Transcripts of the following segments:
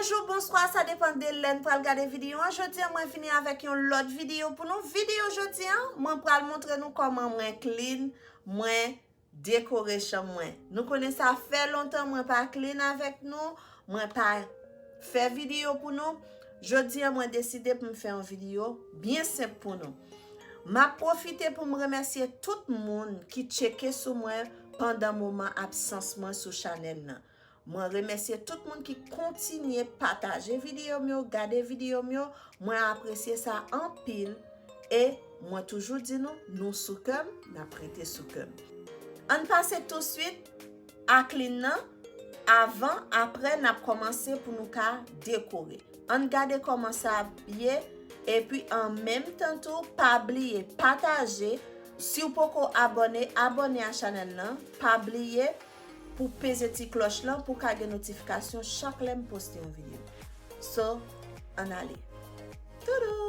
Bonjour, bonsoir, ça dépend de l'en pour regarder vidéo. Aujourd'hui, moi fini avec une autre vidéo pour nous. Vidéo aujourd'hui, moi pour montrer nous comment moi clean, moi décorer chambre moi. Nous connaissons ça fait longtemps moi pas clean avec nous, moi pas faire vidéo pour nous. Jeudi, moi décidé pour me faire une vidéo bien simple pour nous. M'a profité pour me remercier tout le monde qui checké sur moi pendant moment absence moi sur channel. Moi remercier tout le monde qui continue partager vidéo mio, regarder vidéo mio, moi apprécier ça en pile et moi toujours dit nous sous comme, n'a prêté sous comme. On passe tout de suite à clean avant après n'a commencé pour nous décorer. On regarde comment ça bien et puis en même temps tout pas oublier partager si vous pouvez abonner à la chaîne là, pas oublier pour peser la cloche là pour qu'il y ait des notifications chaque fois que je poste une vidéo. So, on allait. Toudou!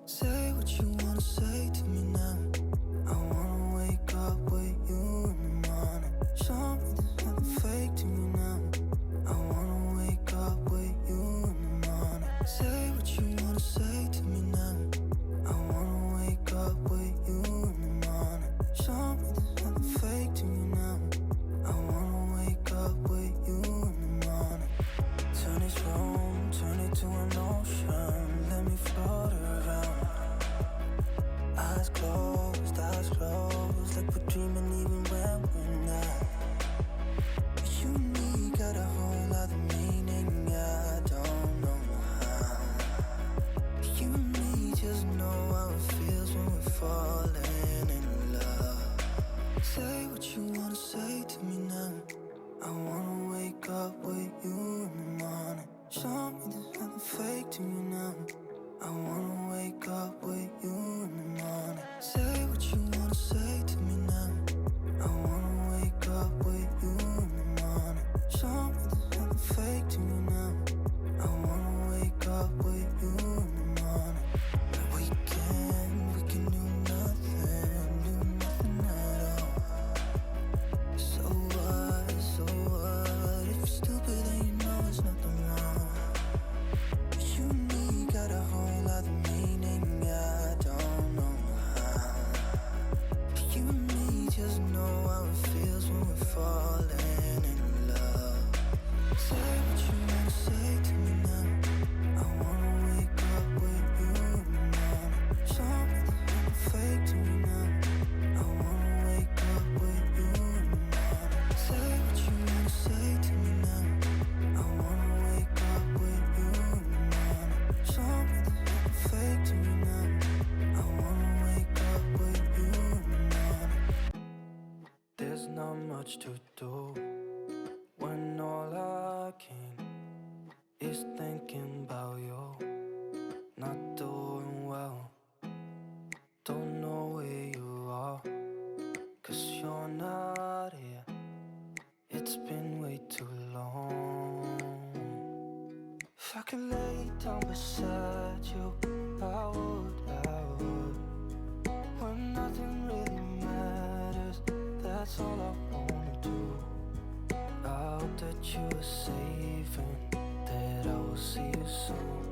Say what you wanna say to me now. I wanna wake up with you in the morning. Show me there's nothing fake to me now. I wanna wake up with you in the morning. Say what you wanna say to me now. I wanna wake up with you in the morning. Show me there's nothing fake to me now. I wanna wake up with Show me there's nothing fake to me now. I wanna wake up with you in the morning. Say what you wanna say to me now. I wanna wake up with you in the morning. Show me there's nothing fake to me now. I wanna wake up with you in the morning. We can do nothing at all. So what, if you're stupid then you know there's nothing wrong. You and me got a whole other meaning, I don't know how. You and me just know how it feels when we're falling in love. Say what you wanna say to me now. I wanna wake up with you in the morning. Show me there's nothing fake to me now. I wanna wake up with you in the morning. Say what you wanna say to me now. I wanna wake up with you in the morning. Show me there's nothing fake to me now. I wanna wake up with you in the morning. There's not much to do when all I can is thinking about you. Not doing well, don't know where you are, 'cause you're not here. It's been way too long. If I could lay down beside you, I would. When nothing really matters, that's all I wanna do. I hope that you are safe and that I will see you soon.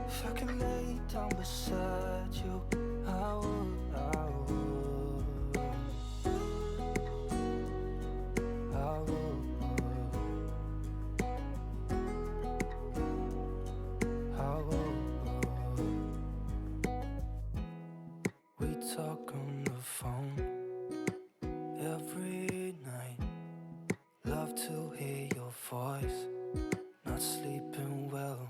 If I could lay down beside you, I would. We talk on the phone every night. Love to hear your voice. Not sleeping well.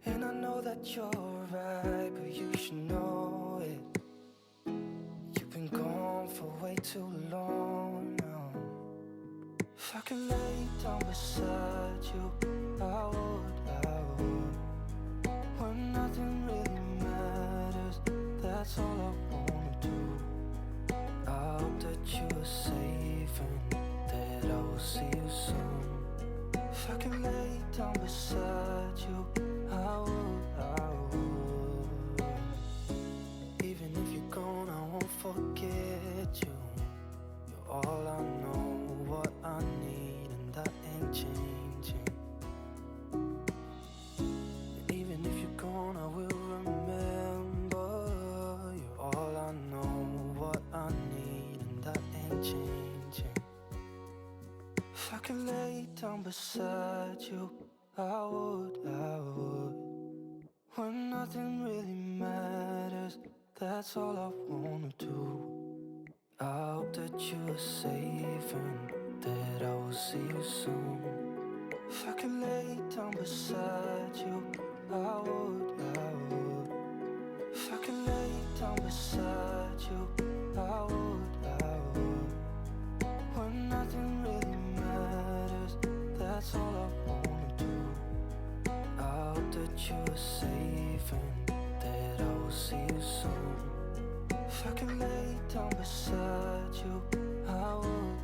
And I know that you're right, but you should know it. You've been gone for way too long now. If I could lay down beside you, I would. When nothing really matters, that's all I wanna do. I hope that you are safe and that I will see you soon. If I could lay down beside you, I would. Even if you're gone, I won't forget you. You're all I know, what I need, and that ain't changing. And even if you're gone, I will remember. You're all I know, what I need, and that ain't changing. If I could lay down beside you, I would. When nothing really matters, that's all I wanna do. I hope that you are safe and that I will see you soon. If I could lay down beside you, I would. If I could lay down beside you, I would. When nothing really matters, that's all I wanna do. I hope that you are safe and that I will see you soon. If I could lay down beside you, I would.